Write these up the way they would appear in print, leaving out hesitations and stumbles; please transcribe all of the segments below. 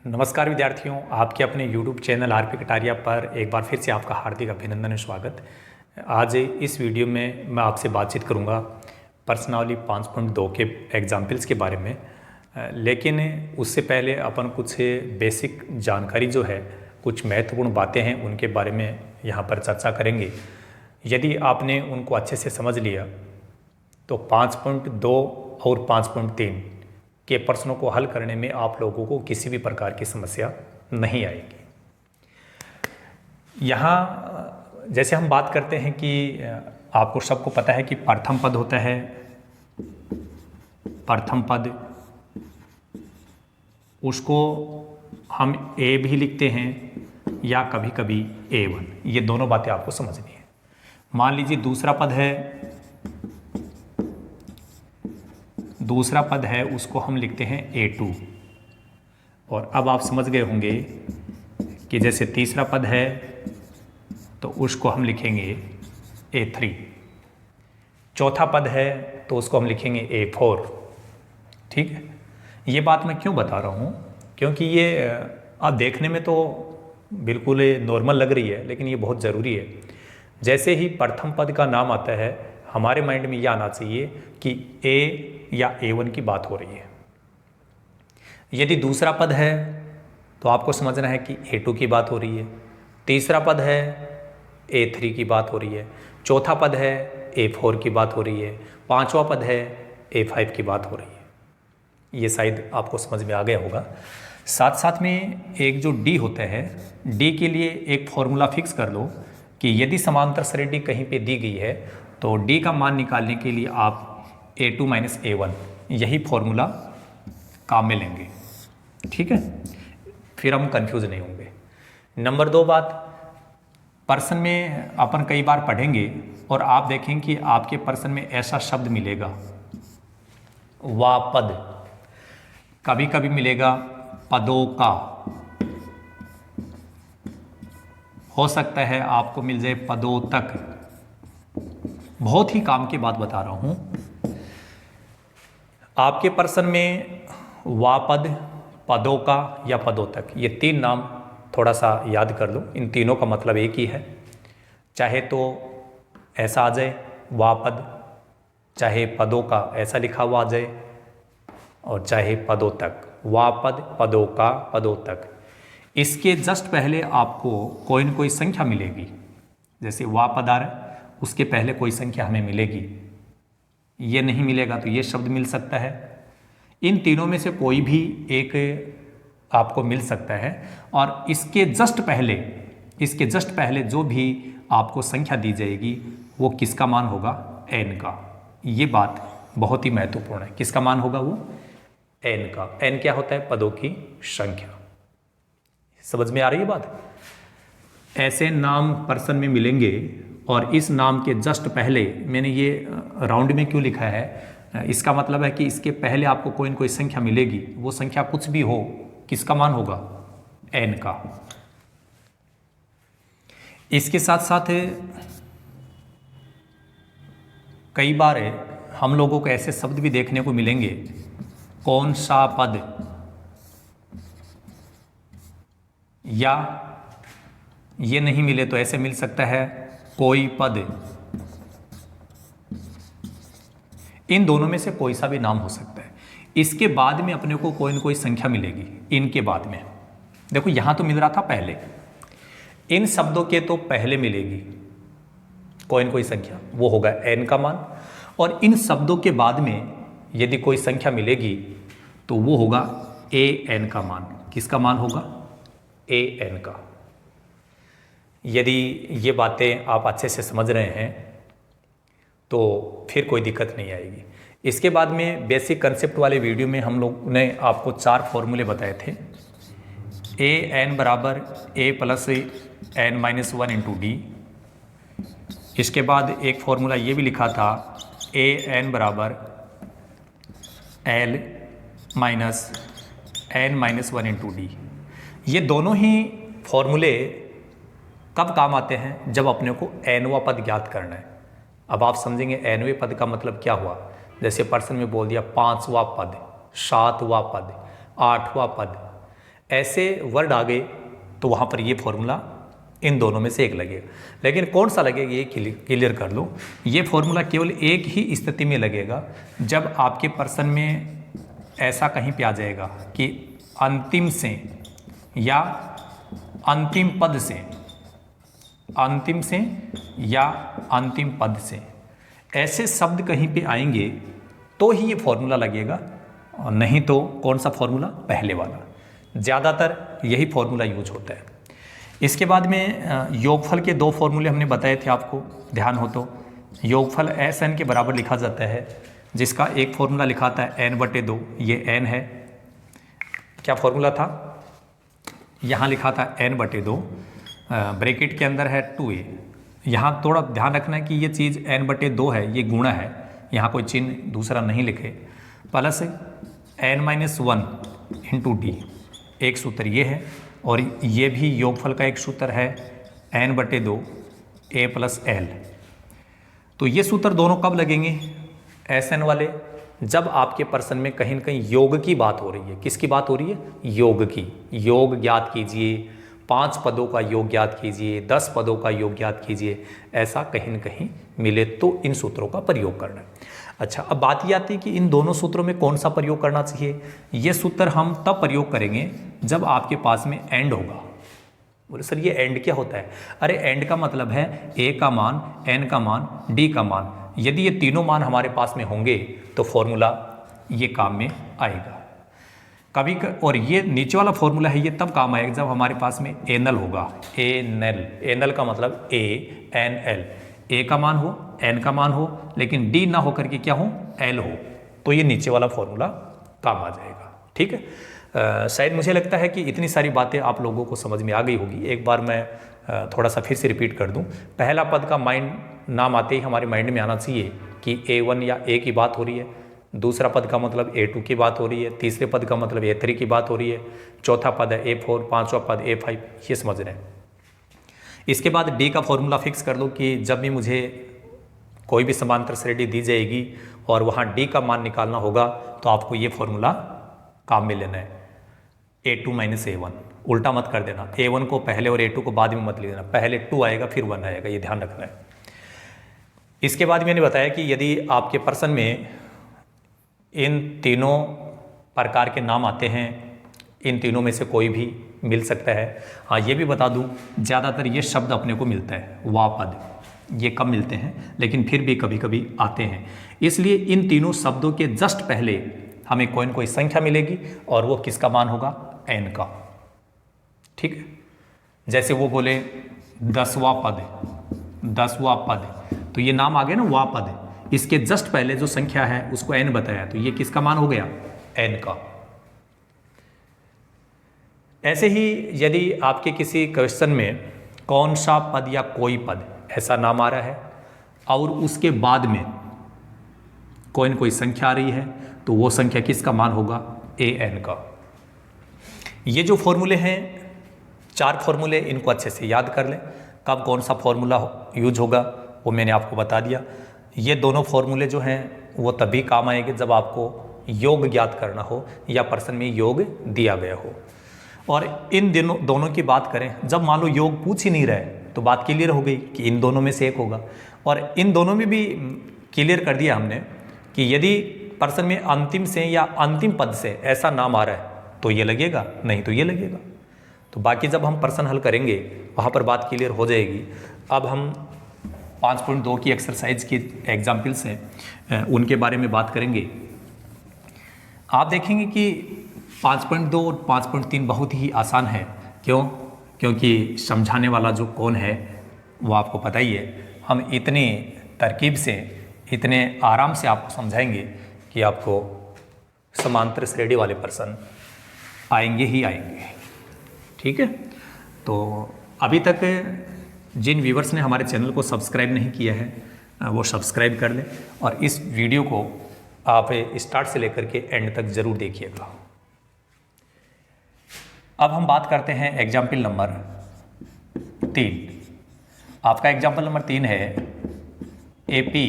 नमस्कार विद्यार्थियों, आपके अपने YouTube चैनल आरपी कटारिया पर एक बार फिर से आपका हार्दिक अभिनंदन और स्वागत। आज इस वीडियो में मैं आपसे बातचीत करूंगा प्रश्नावली 5.2 के एग्जाम्पल्स के बारे में। लेकिन उससे पहले अपन कुछ बेसिक जानकारी जो है, कुछ महत्वपूर्ण बातें हैं, उनके बारे में यहाँ पर चर्चा करेंगे। यदि आपने उनको अच्छे से समझ लिया तो 5.2 और 5.3 के प्रश्नों को हल करने में आप लोगों को किसी भी प्रकार की समस्या नहीं आएगी। यहाँ जैसे हम बात करते हैं कि आपको सबको पता है कि प्रथम पद होता है, प्रथम पद उसको हम ए भी लिखते हैं या कभी कभी A1। ये दोनों बातें आपको समझनी है। मान लीजिए दूसरा पद है उसको हम लिखते हैं A2। और अब आप समझ गए होंगे कि जैसे तीसरा पद है तो उसको हम लिखेंगे A3, चौथा पद है तो उसको हम लिखेंगे A4। ठीक है, ये बात मैं क्यों बता रहा हूँ, क्योंकि ये आप देखने में तो बिल्कुल नॉर्मल लग रही है, लेकिन ये बहुत ज़रूरी है। जैसे ही प्रथम पद का नाम आता है हमारे माइंड में यह आना चाहिए कि A या A1 की बात हो रही है। यदि दूसरा पद है तो आपको समझना है कि A2 की बात हो रही है, तीसरा पद है A3 की बात हो रही है, चौथा पद है A4 की बात हो रही है, पांचवा पद है A5 की बात हो रही है। ये शायद आपको समझ में आ गया होगा। साथ साथ में एक जो D होता है, D के लिए एक फॉर्मूला फिक्स कर लो कि यदि समांतर श्रेणी कहीं पे दी गई है तो D का मान निकालने के लिए आप A2 - A1 यही फॉर्मूला काम में लेंगे। ठीक है, फिर हम कंफ्यूज नहीं होंगे। नंबर 2 बात, प्रश्न में अपन कई बार पढ़ेंगे और आप देखेंगे कि आपके प्रश्न में ऐसा शब्द मिलेगा वापद, कभी कभी मिलेगा पदों का, हो सकता है आपको मिल जाए पदों तक। बहुत ही काम की बात बता रहा हूं। आपके प्रश्न में वापद, पदों का या पदों तक, ये 3 नाम थोड़ा सा याद कर लो। इन तीनों का मतलब एक ही है। चाहे तो ऐसा आ जाए वापद, चाहे पदों का ऐसा लिखा हुआ आ जाए, और चाहे पदों तक, वापद, पदों का, पदों तक। इसके जस्ट पहले आपको कोई न कोई संख्या मिलेगी। जैसे वापद आ रहा है, उसके पहले कोई संख्या हमें मिलेगी। ये नहीं मिलेगा तो ये शब्द मिल सकता है। इन तीनों में से कोई भी एक आपको मिल सकता है। और इसके जस्ट पहले जो भी आपको संख्या दी जाएगी वो किसका मान होगा? n का। ये बात बहुत ही महत्वपूर्ण है। किसका मान होगा? वो n का। n क्या होता है? पदों की संख्या। समझ में आ रही है बात? ऐसे नाम प्रश्न में मिलेंगे और इस नाम के जस्ट पहले, मैंने ये राउंड में क्यों लिखा है, इसका मतलब है कि इसके पहले आपको कोई न कोई संख्या मिलेगी। वो संख्या कुछ भी हो, किसका मान होगा? n का। इसके साथ साथ कई बार हम लोगों को ऐसे शब्द भी देखने को मिलेंगे, कौन सा पद, या ये नहीं मिले तो ऐसे मिल सकता है कोई पद। इन दोनों में से कोई सा भी नाम हो सकता है। इसके बाद में अपने को कोई न कोई संख्या मिलेगी। इनके बाद में देखो, यहां तो मिल रहा था पहले, इन शब्दों के तो पहले मिलेगी कोई न कोई संख्या, वो होगा n का मान। और इन शब्दों के बाद में यदि कोई संख्या मिलेगी तो वो होगा an का मान। किसका मान होगा? an का। यदि ये बातें आप अच्छे से समझ रहे हैं तो फिर कोई दिक्कत नहीं आएगी। इसके बाद में बेसिक कंसेप्ट वाले वीडियो में हम लोग ने आपको 4 फॉर्मूले बताए थे। an बराबर a plus n minus 1 into D. इसके बाद एक फॉर्मूला ये भी लिखा था an बराबर l minus n minus 1 into D. ये दोनों ही फॉर्मूले कब काम आते हैं? जब अपने को nवां पद ज्ञात करना है। अब आप समझेंगे nवें पद का मतलब क्या हुआ। जैसे प्रश्न में बोल दिया 5वां पद, 7वां पद, 8वां पद, ऐसे वर्ड आ गए तो वहाँ पर ये फॉर्मूला इन दोनों में से एक लगेगा। लेकिन कौन सा लगेगा ये क्लियर कर लो। ये फॉर्मूला केवल एक ही स्थिति में लगेगा, जब आपके पर्सन में ऐसा कहीं पे आ जाएगा कि अंतिम से या अंतिम पद से, अंतिम से या अंतिम पद से ऐसे शब्द कहीं पे आएंगे तो ही ये फॉर्मूला लगेगा, और नहीं तो कौन सा फॉर्मूला, पहले वाला। ज़्यादातर यही फॉर्मूला यूज होता है। इसके बाद में योगफल के दो फॉर्मूले हमने बताए थे आपको, ध्यान हो तो। योगफल एस एन के बराबर लिखा जाता है, जिसका एक फॉर्मूला लिखा था n/2, ये n है। क्या फॉर्मूला था, यहाँ लिखा था n/2, ब्रैकेट के अंदर है 2a। यहाँ थोड़ा ध्यान रखना है कि ये चीज़ n/2 है, ये गुणा है, यहाँ कोई चिन्ह दूसरा नहीं लिखे। प्लस n-1 इंटू डी, एक सूत्र ये है, और ये भी योगफल का एक सूत्र है n/2 a + l। तो ये सूत्र दोनों कब लगेंगे, SN वाले, जब आपके पर्सन में कहीं न कहीं योग की बात हो रही है। किसकी बात हो रही है, योग की। योग ज्ञात कीजिए, 5 पदों का योग ज्ञात कीजिए, 10 पदों का योग ज्ञात कीजिए, ऐसा कहीं न कहीं मिले तो इन सूत्रों का प्रयोग करना है। अच्छा, अब बात ये आती है कि इन दोनों सूत्रों में कौन सा प्रयोग करना चाहिए। ये सूत्र हम तब प्रयोग करेंगे जब आपके पास में एंड होगा। बोले सर ये एंड क्या होता है, अरे एंड का मतलब है ए का मान, एन का मान, डी का मान। यदि ये तीनों मान हमारे पास में होंगे तो फॉर्मूला ये काम में आएगा। और ये नीचे वाला फॉर्मूला है, ये तब काम आएगा जब हमारे पास में एनल होगा। एनल, एनल का मतलब ANL, ए का मान हो, एन का मान हो, लेकिन डी ना हो करके क्या हो, एल हो, तो ये नीचे वाला फॉर्मूला काम आ जाएगा। ठीक है, शायद मुझे लगता है कि इतनी सारी बातें आप लोगों को समझ में आ गई होगी। एक बार मैं थोड़ा सा फिर से रिपीट कर दूं। पहला पद का माइंड नाम आते ही हमारे माइंड में आना चाहिए कि A1 या A की बात हो रही है। दूसरा पद का मतलब A2 की बात हो रही है। तीसरे पद का मतलब A3 की बात हो रही है। चौथा पद है A4, पांचवा पद A5, ये समझ रहे हैं। इसके बाद डी का फॉर्मूला फिक्स कर लो कि जब भी मुझे कोई भी समांतर श्रेणी दी जाएगी और वहाँ डी का मान निकालना होगा तो आपको ये फॉर्मूला काम में लेना है, A2 - A1। उल्टा मत कर देना, A1 को पहले और A2 को बाद में मत ले देना, पहले 2 आएगा फिर 1 आएगा, ये ध्यान रखना है। इसके बाद मैंने बताया कि यदि आपके पर्सन में इन तीनों प्रकार के नाम आते हैं, इन तीनों में से कोई भी मिल सकता है। हाँ, ये भी बता दूं, ज़्यादातर ये शब्द अपने को मिलता है, वाह पद, ये कम मिलते हैं, लेकिन फिर भी कभी कभी आते हैं। इसलिए इन तीनों शब्दों के जस्ट पहले हमें कोई न कोई संख्या मिलेगी और वो किसका मान होगा, n का। ठीक है, जैसे वो बोले 10वां पद, 10वां पद, तो ये नाम आ गया ना वाह पद, इसके जस्ट पहले जो संख्या है उसको n बताया, तो ये किसका मान हो गया, n का। ऐसे ही यदि आपके किसी क्वेश्चन में कौन सा पद या कोई पद ऐसा नाम आ रहा है और उसके बाद में कोई न कोई संख्या आ रही है, तो वो संख्या किसका मान होगा, an का। ये जो फॉर्मूले हैं, 4 फॉर्मूले, इनको अच्छे से याद कर लें। कब कौन सा फॉर्मूला यूज होगा वो मैंने आपको बता दिया। ये दोनों फॉर्मूले जो हैं वो तभी काम आएंगे जब आपको योग ज्ञात करना हो या पर्सन में योग दिया गया हो। और इन दोनों की बात करें, जब मान लो योग पूछ ही नहीं रहे तो बात क्लियर हो गई कि इन दोनों में से एक होगा। और इन दोनों में भी क्लियर कर दिया हमने कि यदि पर्सन में अंतिम से या अंतिम पद से ऐसा नाम आ रहा है तो ये लगेगा, नहीं तो ये लगेगा। तो बाकी जब हम पर्सन हल करेंगे वहाँ पर बात क्लियर हो जाएगी। अब हम 5.2 की एक्सरसाइज की एग्जाम्पल्स हैं, उनके बारे में बात करेंगे। आप देखेंगे कि 5.2 और 5.3 बहुत ही आसान है। क्यों? क्योंकि समझाने वाला जो कौन है वो आपको पता ही है। हम इतनी तरकीब से, इतने आराम से आपको समझाएंगे कि आपको समांतर श्रेणी वाले पर्सन आएंगे ही आएंगे। ठीक है, तो अभी तक जिन व्यूवर्स ने हमारे चैनल को सब्सक्राइब नहीं किया है वो सब्सक्राइब कर लें और इस वीडियो को आप स्टार्ट से लेकर के एंड तक ज़रूर देखिएगा। अब हम बात करते हैं एग्जाम्पल नंबर 3। आपका एग्जाम्पल नंबर 3 है AP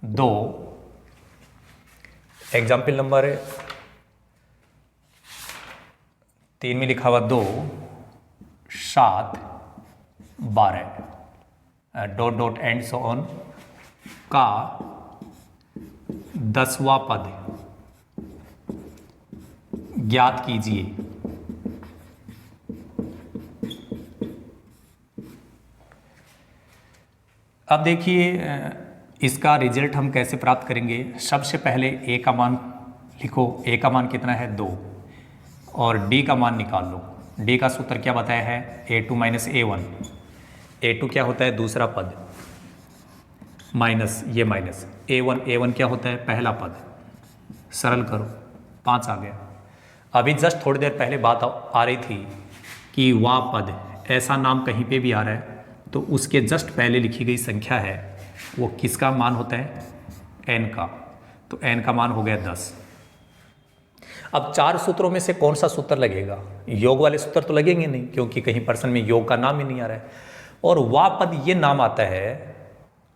2। एग्जाम्पल नंबर 3 में लिखा हुआ 2, 7, 12 dot dot and so on का 10वां पद ज्ञात कीजिए। अब देखिए इसका रिजल्ट हम कैसे प्राप्त करेंगे। सबसे पहले ए का मान लिखो, ए का मान कितना है 2, और डी का मान निकाल लो। डी का सूत्र क्या बताया है, A2 माइनस A1। A2 क्या होता है, दूसरा पद, माइनस ये माइनस A1 क्या होता है, पहला पद। सरल करो, 5 आ गया। अभी जस्ट थोड़ी देर पहले बात आ रही थी कि वह पद, ऐसा नाम कहीं पे भी आ रहा है तो उसके जस्ट पहले लिखी गई संख्या है वो किसका मान होता है, n का। तो n का मान हो गया 10। अब 4 सूत्रों में से कौन सा सूत्र लगेगा, योग वाले सूत्र तो लगेंगे नहीं क्योंकि कहीं पर्सन में योग का नाम ही नहीं आ रहा है, और वह पद ये नाम आता है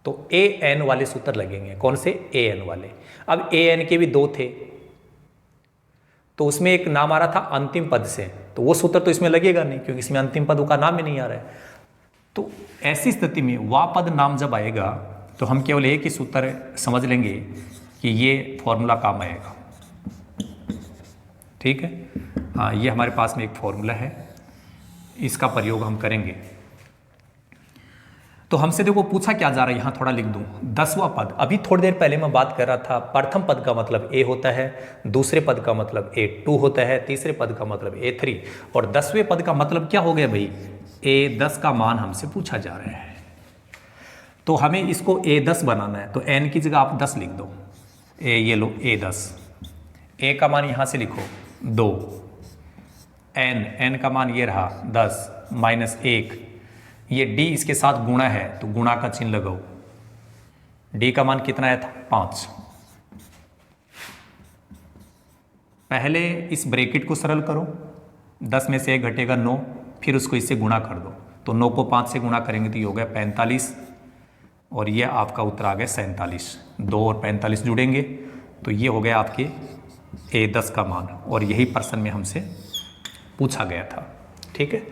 तो an वाले सूत्र लगेंगे। कौन से, an वाले। अब an के भी 2 थे तो उसमें एक नाम आ रहा था अंतिम पद से, तो वो सूत्र तो इसमें लगेगा नहीं क्योंकि इसमें अंतिम पद का नाम ही नहीं आ रहा है। तो ऐसी स्थिति में वह पद नाम जब आएगा तो हम केवल एक ही सूत्र समझ लेंगे कि ये फॉर्मूला काम आएगा। ठीक है, हाँ, ये हमारे पास में एक फॉर्मूला है, इसका प्रयोग हम करेंगे। तो हमसे देखो पूछा क्या जा रहा है, यहाँ थोड़ा लिख दूँ, 10वां पद। अभी थोड़ी देर पहले मैं बात कर रहा था प्रथम पद का मतलब A होता है, दूसरे पद का मतलब A2 होता है, तीसरे पद का मतलब A3, और 10वें पद का मतलब क्या हो गया भाई, A10 का मान हमसे पूछा जा रहा है। तो हमें इसको A10 बनाना है, तो n की जगह आप 10 लिख दो। ये लो A10, A का मान यहाँ से लिखो 2, n का मान ये रहा 10 माइनस 1, ये d इसके साथ गुणा है तो गुणा का चिन्ह लगाओ। d का मान कितना आया था, 5। पहले इस ब्रैकेट को सरल करो, 10 में से 1 घटेगा 9, फिर उसको इससे गुणा कर दो, तो 9 को 5 से गुणा करेंगे तो ये हो गया 45, और ये आपका उत्तर आ गया 47। 2 और 45 जुड़ेंगे तो ये हो गया आपके A10 का मान, और यही प्रश्न में हमसे पूछा गया था। ठीक है।